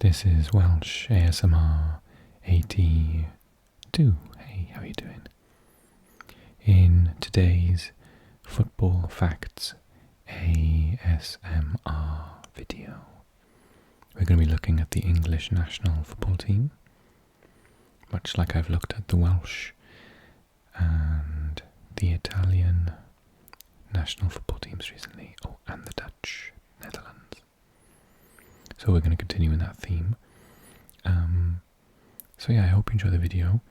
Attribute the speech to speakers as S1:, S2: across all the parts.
S1: This is Welsh ASMR 82. Hey, how are you doing? In today's Football Facts ASMR video, we're going to be looking at the English national football team, much like I've looked at the Welsh and the Italian national football teams recently, and the Dutch, Netherlands. So we're going to continue in that theme. So yeah, I hope you enjoy the video.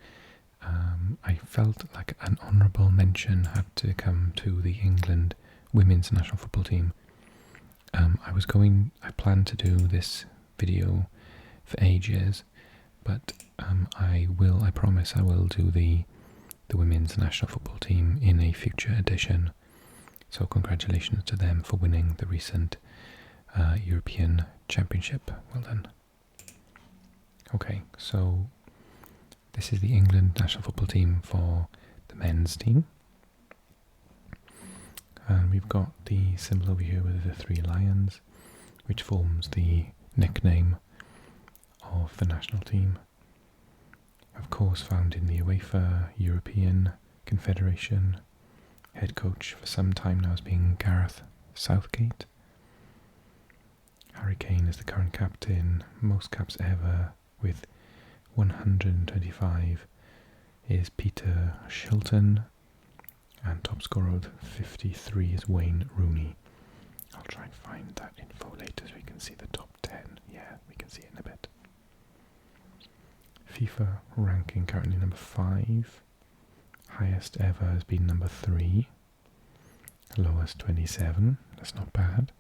S1: I felt like an honourable mention had to come to the England women's national football team. I planned to do this video for ages, but I promise I will do the women's national football team in a future edition. So congratulations to them for winning the recent European Championship. Well done. Okay, so this is the England national football team for the men's team. And we've got the symbol over here with the three lions, which forms the nickname of the national team. Of course, found in the UEFA European Confederation. Head coach for some time now has been Gareth Southgate. Harry Kane is the current captain, most caps ever with 125 is Peter Shilton, and top scorer with 53 is Wayne Rooney. I'll try and find that info later so we can see the top 10. Yeah, we can see it in a bit. FIFA ranking currently number 5. Highest ever has been number 3. Lowest 27. That's not bad.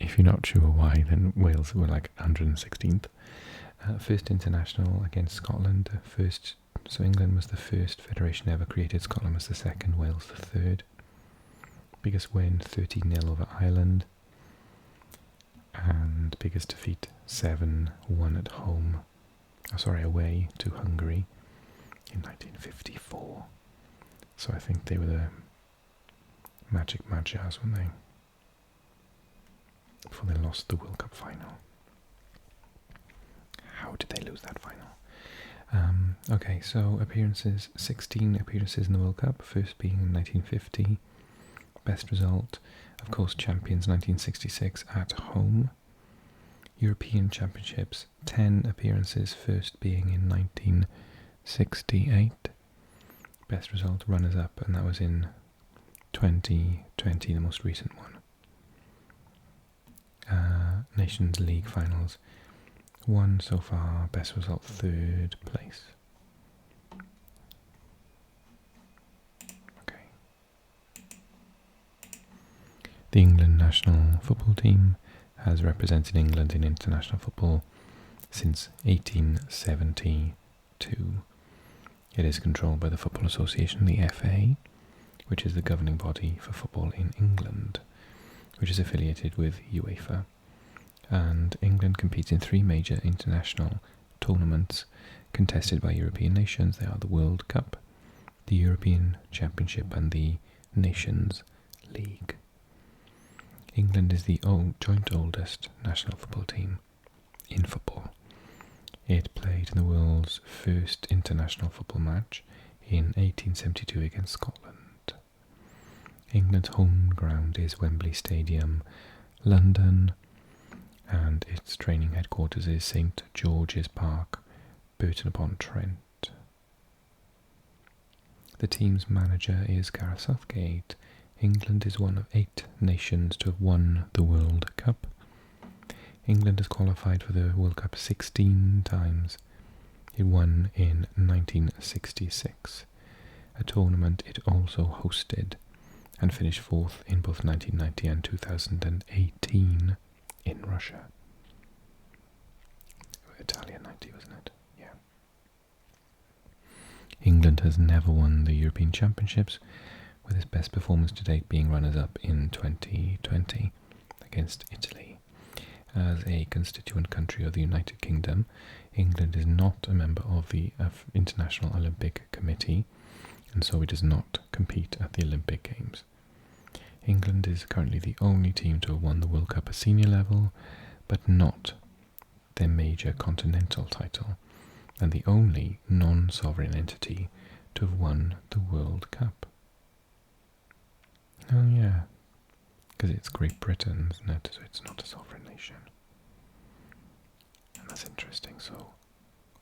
S1: If you're not sure why, then Wales were like 116th. First international against Scotland. So England was the first federation ever created. Scotland was the second. Wales the third. Biggest win 13-0 over Ireland. And biggest defeat 7-1 at home. Away to Hungary in 1954. So I think they were the Magic Magyars, weren't they? Before they lost the World Cup final. How did they lose that final? Okay, so appearances, 16 appearances in the World Cup, first being in 1950. Best result, of course, champions 1966 at home. European Championships, 10 appearances, first being in 1968. Best result, runners-up, and that was in 2020, the most recent one. Nations League finals, 1 so far, best result 3rd place. Okay. The England national football team has represented England in international football since 1872. It is controlled by the Football Association, the FA, which is the governing body for football in England, which is affiliated with UEFA. And England competes in 3 major international tournaments contested by European nations. They are the World Cup, the European Championship, and the Nations League. England is the joint oldest national football team in football. It played in the world's first international football match in 1872 against Scotland. England's home ground is Wembley Stadium, London, and its training headquarters is St George's Park, Burton-upon-Trent. The team's manager is Gareth Southgate. England is one of 8 nations to have won the World Cup. England has qualified for the World Cup 16 times. It won in 1966, a tournament it also hosted, and finished 4th in both 1990 and 2018 in Russia. Italian 90, wasn't it? Yeah. England has never won the European Championships, with its best performance to date being runners-up in 2020 against Italy. As a constituent country of the United Kingdom, England is not a member of the International Olympic Committee, and so it does not compete at the Olympic Games. England is currently the only team to have won the World Cup at senior level, but not their major continental title, and the only non-sovereign entity to have won the World Cup. Oh yeah, because it's Great Britain, isn't it? So it's not a sovereign nation. And that's interesting. So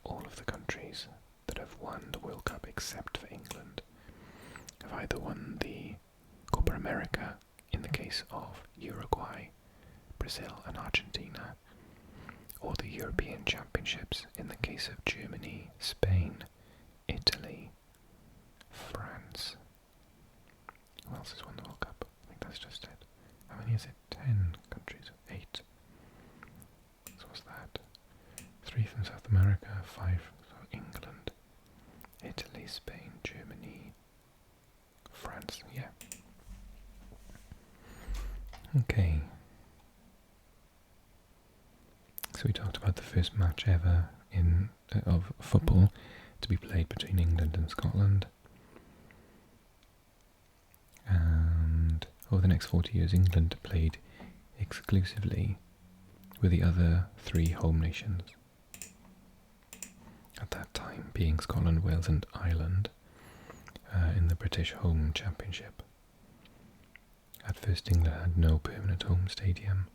S1: all of the countries that have won the World Cup except for England have either won the Copa America in the case of Uruguay, Brazil and Argentina, or the European Championships in the case of Germany, Spain, Italy, France. Who else has won the World Cup? I think that's just it. How many is it? 10 countries? 8. So what's that? 3 from South America, 5 from England, Italy, Spain, Germany, France, yeah. Okay. So we talked about the first match ever of football to be played between England and Scotland. And over the next 40 years, England played exclusively with the other 3 home nations. At that time being Scotland, Wales and Ireland in the British Home Championship. At first England had no permanent home stadium.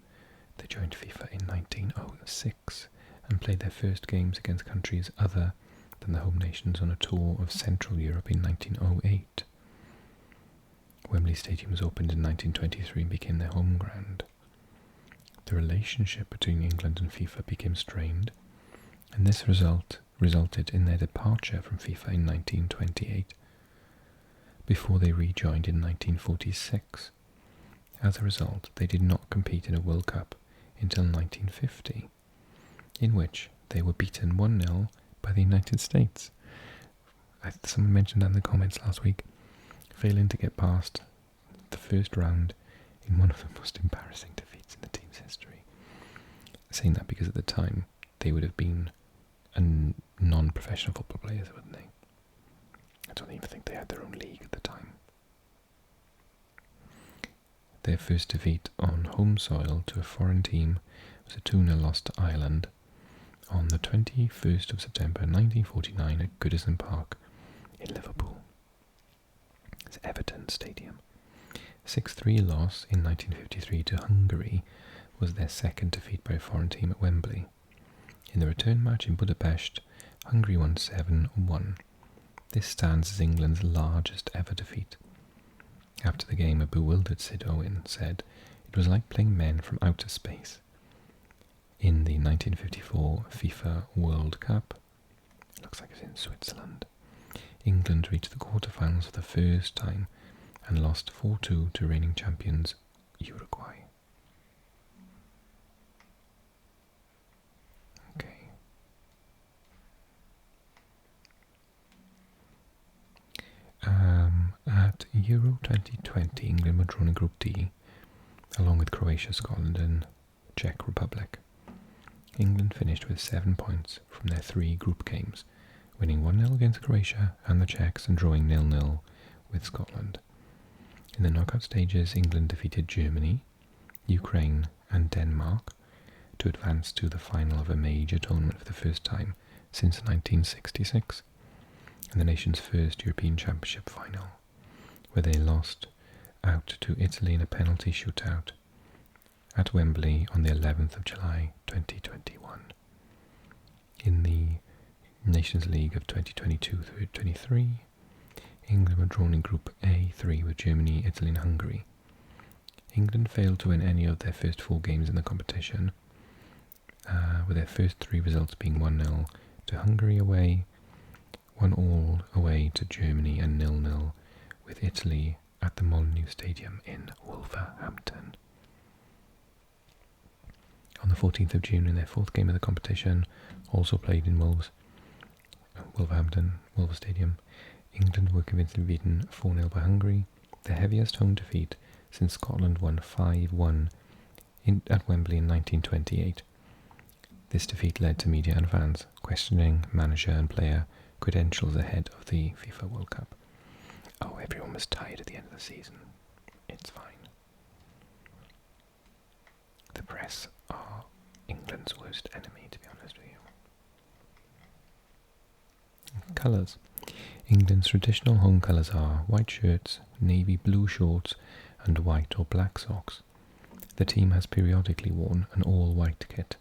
S1: They joined FIFA in 1906 and played their first games against countries other than the home nations on a tour of Central Europe in 1908. Wembley Stadium was opened in 1923 and became their home ground. The relationship between England and FIFA became strained, and this resulted in their departure from FIFA in 1928, before they rejoined in 1946. As a result, they did not compete in a World Cup until 1950, in which they were beaten 1-0 by the United States. Someone mentioned that in the comments last week, failing to get past the first round in one of the most embarrassing defeats in the team's history. Saying that because at the time they would have been non-professional football players, wouldn't they? I don't even think they had their own league at the time. Their first defeat on home soil to a foreign team was a 2-0 loss to Ireland on the 21st of September 1949 at Goodison Park in Liverpool. It's Everton Stadium. 6-3 loss in 1953 to Hungary was their second defeat by a foreign team at Wembley. In the return match in Budapest, Hungary won 7-1. This stands as England's largest ever defeat. After the game, a bewildered Sid Owen said, "It was like playing men from outer space." In the 1954 FIFA World Cup, looks like it's in Switzerland, England reached the quarterfinals for the first time and lost 4-2 to reigning champions Uruguay. Okay. At Euro 2020, England were drawn in Group D, along with Croatia, Scotland and Czech Republic. England finished with 7 points from their 3 group games, winning 1-0 against Croatia and the Czechs and drawing 0-0 with Scotland. In the knockout stages, England defeated Germany, Ukraine and Denmark to advance to the final of a major tournament for the first time since 1966, and the nation's first European Championship final, where they lost out to Italy in a penalty shootout at Wembley on the 11th of July 2021. In the Nations League of 2022-23, England were drawn in Group A3 with Germany, Italy and Hungary. England failed to win any of their first 4 games in the competition, with their first 3 results being 1-0 to Hungary away, 1-1 away to Germany and 0-0 with Italy at the Molineux Stadium in Wolverhampton. On the 14th of June, in their 4th game of the competition, also played in Wolverhampton Stadium, England were convincingly beaten 4-0 by Hungary, their heaviest home defeat since Scotland won 5-1 at Wembley in 1928. This defeat led to media and fans questioning manager and player credentials ahead of the FIFA World Cup. Oh, everyone was tired at the end of the season. It's fine. US are England's worst enemy, to be honest with you. Colours. England's traditional home colours are white shirts, navy blue shorts, and white or black socks. The team has periodically worn an all-white kit.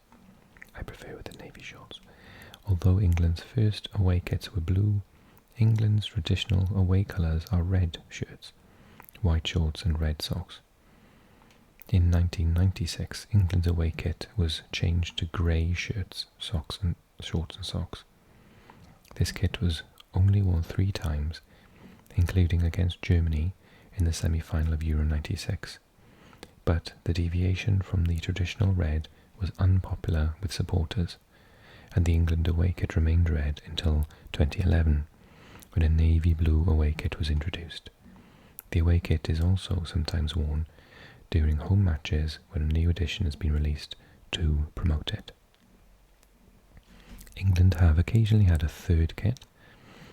S1: I prefer with the navy shorts. Although England's first away kits were blue, England's traditional away colours are red shirts, white shorts and red socks. In 1996, England's away kit was changed to grey shirts, shorts and socks. This kit was only worn 3 times, including against Germany in the semi-final of Euro 96. But the deviation from the traditional red was unpopular with supporters, and the England away kit remained red until 2011, when a navy blue away kit was introduced. The away kit is also sometimes worn during home matches when a new edition has been released to promote it. England have occasionally had a third kit.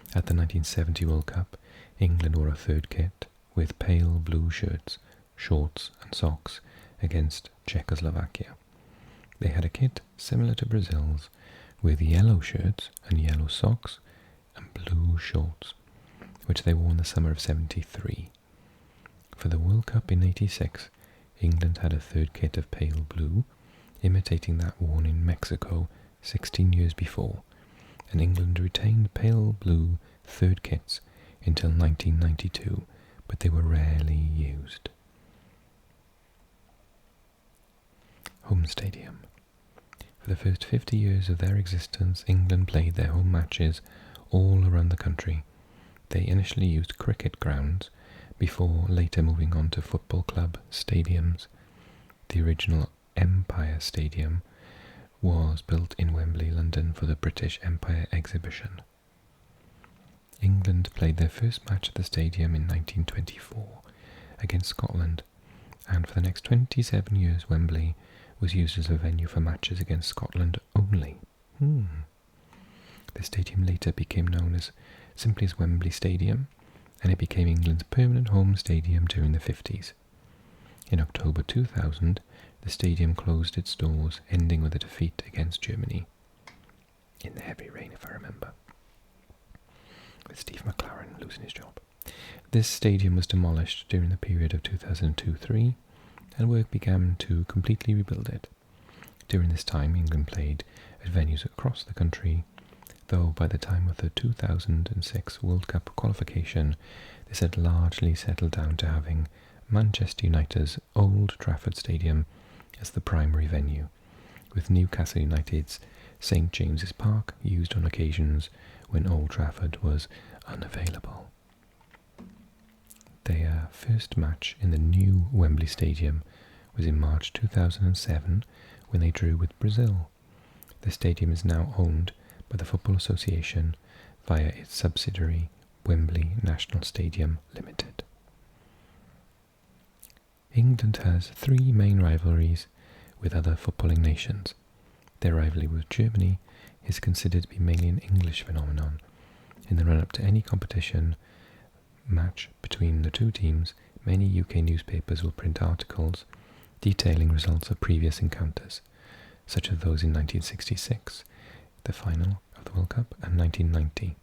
S1: At the 1970 World Cup, England wore a third kit with pale blue shirts, shorts and socks against Czechoslovakia. They had a kit similar to Brazil's with yellow shirts and yellow socks and blue shorts, which they wore in the summer of '73. For the World Cup in '86, England had a third kit of pale blue, imitating that worn in Mexico 16 years before, and England retained pale blue third kits until 1992, but they were rarely used. Home stadium. For the first 50 years of their existence, England played their home matches all around the country. They initially used cricket grounds, before later moving on to football club stadiums. The original Empire Stadium was built in Wembley, London for the British Empire exhibition. England played their first match at the stadium in 1924 against Scotland, and for the next 27 years Wembley was used as a venue for matches against Scotland only. The stadium later became known as simply as Wembley Stadium, and it became England's permanent home stadium during the 50s. In October 2000, the stadium closed its doors, ending with a defeat against Germany. In the heavy rain, if I remember, with Steve McLaren losing his job. This stadium was demolished during the period of 2002-03, and work began to completely rebuild it. During this time, England played at venues across the country, though by the time of the 2006 World Cup qualification, this had largely settled down to having Manchester United's Old Trafford Stadium as the primary venue, with Newcastle United's St James's Park used on occasions when Old Trafford was unavailable. Their first match in the new Wembley Stadium was in March 2007 when they drew with Brazil. The stadium is now owned by the Football Association via its subsidiary Wembley National Stadium Limited. England has 3 main rivalries with other footballing nations. Their rivalry with Germany is considered to be mainly an English phenomenon. In the run-up to any competition match between the two teams, many UK newspapers will print articles detailing results of previous encounters, such as those in 1966, the final of the World Cup, and 1990.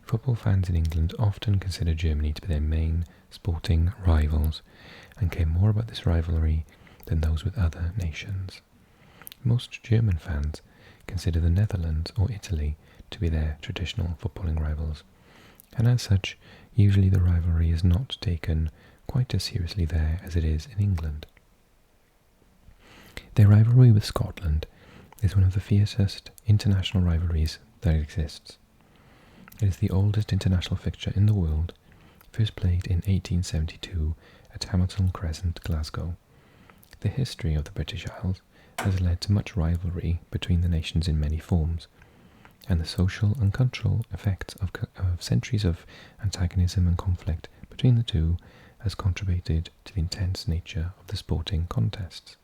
S1: Football fans in England often consider Germany to be their main sporting rivals and care more about this rivalry than those with other nations. Most German fans consider the Netherlands or Italy to be their traditional footballing rivals, and as such, usually the rivalry is not taken quite as seriously there as it is in England. Their rivalry with Scotland is one of the fiercest international rivalries that exists. It is the oldest international fixture in the world, first played in 1872 at Hamilton Crescent, Glasgow. The history of the British Isles has led to much rivalry between the nations in many forms, and the social and cultural effects of centuries of antagonism and conflict between the two has contributed to the intense nature of the sporting contests.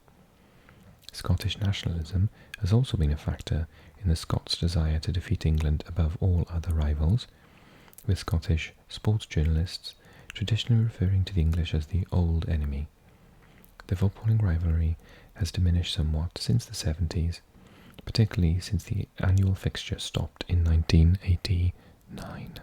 S1: Scottish nationalism has also been a factor in the Scots' desire to defeat England above all other rivals, with Scottish sports journalists traditionally referring to the English as the old enemy. The footballing rivalry has diminished somewhat since the 70s, particularly since the annual fixture stopped in 1989.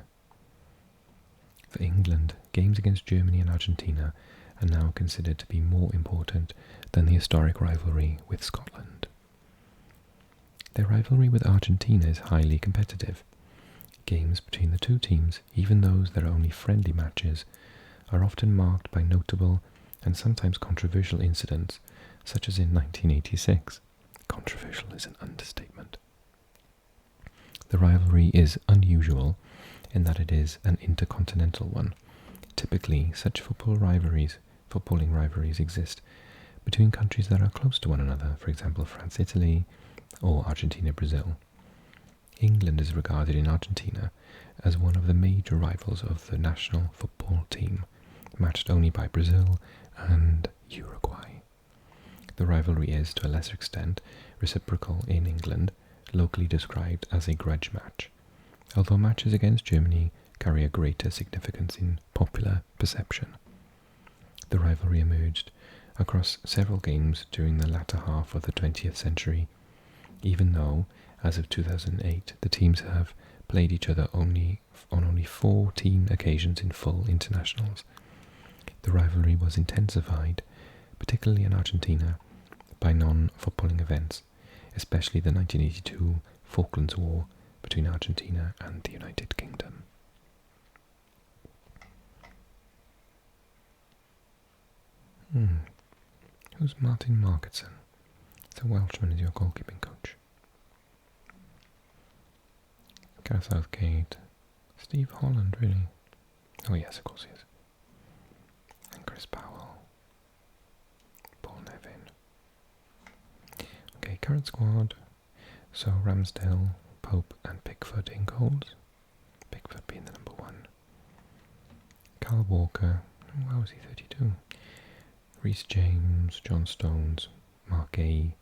S1: For England, games against Germany and Argentina are now considered to be more important than the historic rivalry with Scotland. Their rivalry with Argentina is highly competitive. Games between the two teams, even those that are only friendly matches, are often marked by notable and sometimes controversial incidents, such as in 1986. Controversial is an understatement. The rivalry is unusual in that it is an intercontinental one. Typically, such footballing rivalries exist between countries that are close to one another, for example France-Italy or Argentina-Brazil. England is regarded in Argentina as one of the major rivals of the national football team, matched only by Brazil and Uruguay. The rivalry is, to a lesser extent, reciprocal in England, locally described as a grudge match, although matches against Germany carry a greater significance in popular perception. The rivalry emerged across several games during the latter half of the 20th century, even though, as of 2008, the teams have played each other on only 14 occasions in full internationals. The rivalry was intensified, particularly in Argentina, by non-footballing events, especially the 1982 Falklands War between Argentina and the United Kingdom. Who's Martin Margetson? It's a Welshman as your goalkeeping coach. Gareth Southgate. Steve Holland, really? Oh yes, of course he is. And Chris Powell. Paul Nevin. Okay, current squad. So Ramsdale, Pope and Pickford in goals. Pickford being the number one. Kyle Walker. Why was he 32? Reece James, John Stones, Mark Gay.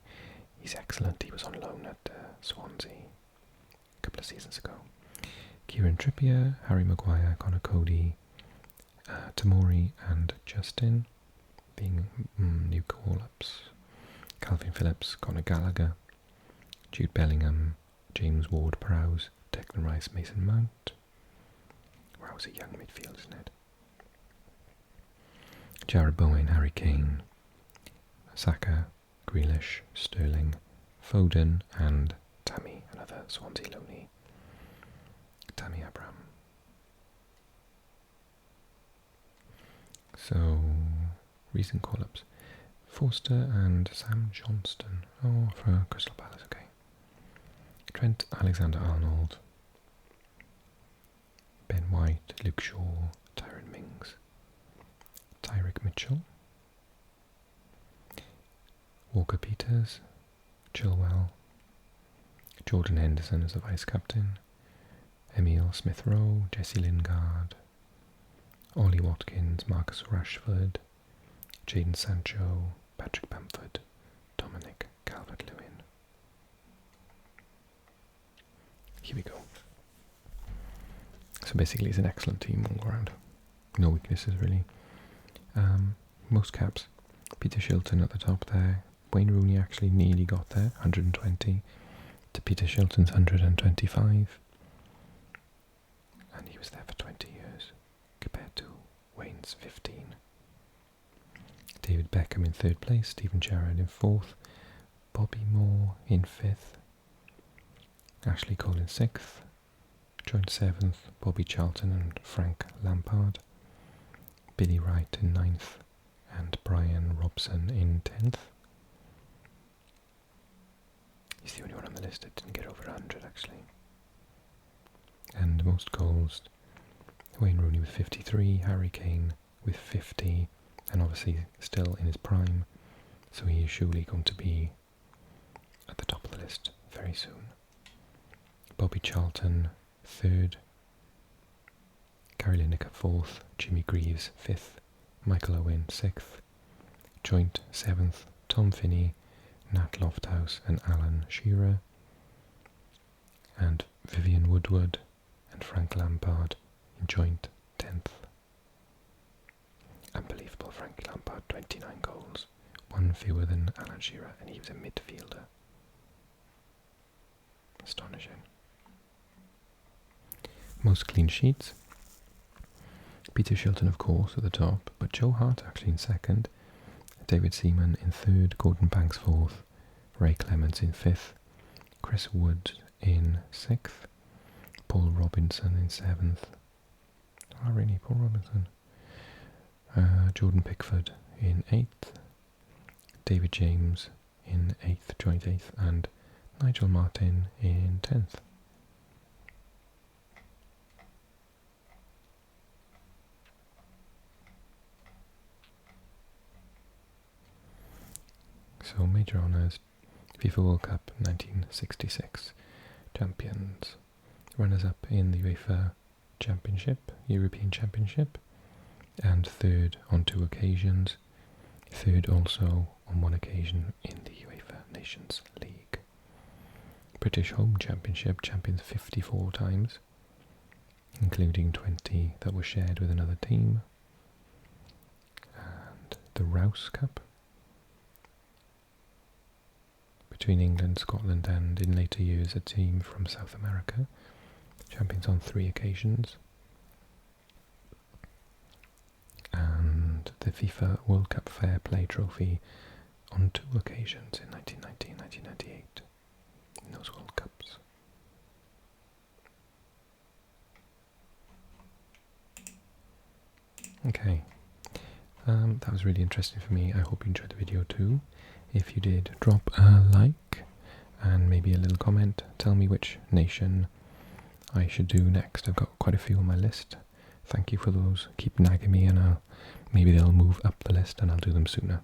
S1: He's excellent. He was on loan at Swansea a couple of seasons ago. Kieran Trippier, Harry Maguire, Connor Cody, Tamori and Justin being new call-ups. Calvin Phillips, Conor Gallagher, Jude Bellingham, James Ward-Prowse, Declan Rice, Mason Mount. Wow, it was a young midfield, isn't it? Jarrod Bowen, Harry Kane, Saka, Grealish, Sterling, Foden and Tammy, another Swansea loanee. Tammy Abraham. So, recent call-ups. Forster and Sam Johnston. Oh, for Crystal Palace, okay. Trent Alexander-Arnold. Ben White, Luke Shaw, Tyrone Mings. Tyrick Mitchell. Walker Peters. Chilwell. Jordan Henderson as the vice-captain. Emile Smith-Rowe, Jesse Lingard. Ollie Watkins, Marcus Rashford. Jadon Sancho, Patrick Bamford, Dominic Calvert-Lewin. Here we go. So basically it's an excellent team all around. No weaknesses really. Most caps. Peter Shilton at the top there. Wayne Rooney actually nearly got there, 120 to Peter Shilton's 125. And he was there for 20 years compared to Wayne's 15. David Beckham in third place, Stephen Gerrard in fourth, Bobby Moore in fifth, Ashley Cole in sixth, joint seventh, Bobby Charlton and Frank Lampard, Billy Wright in ninth, and Brian Robson in 10th. He's the only one on the list that didn't get over 100 actually. And most goals, Wayne Rooney with 53, Harry Kane with 50, and obviously still in his prime, so he is surely going to be at the top of the list very soon. Bobby Charlton, third, Gary Lineker, fourth, Jimmy Greaves, fifth, Michael Owen, sixth, joint seventh, Tom Finney, Nat Lofthouse and Alan Shearer, and Vivian Woodward and Frank Lampard in joint 10th. Unbelievable, Frank Lampard, 29 goals, one fewer than Alan Shearer, and he was a midfielder. Astonishing. Most clean sheets. Peter Shilton, of course, at the top, but Joe Hart actually in second, David Seaman in third, Gordon Banks fourth, Ray Clements in fifth, Chris Wood in sixth, Paul Robinson in seventh. Oh, really, Paul Robinson. Jordan Pickford in eighth, David James in eighth, joint eighth, and Nigel Martin in 10th. So major honours: FIFA World Cup 1966 champions, runners-up in the UEFA Championship, European Championship, and third on 2 occasions, third also on 1 occasion in the UEFA Nations League. British Home Championship, champions 54 times, including 20 that were shared with another team. And the Rouse Cup, between England, Scotland and, in later years, a team from South America, champions on 3 occasions. And the FIFA World Cup Fair Play Trophy on 2 occasions in 1990 and 1998 in those World Cups. Okay, that was really interesting for me. I hope you enjoyed the video too. If you did, drop a like and maybe a little comment. Tell me which nation I should do next. I've got quite a few on my list. Thank you for those. Keep nagging me and maybe they'll move up the list and I'll do them sooner.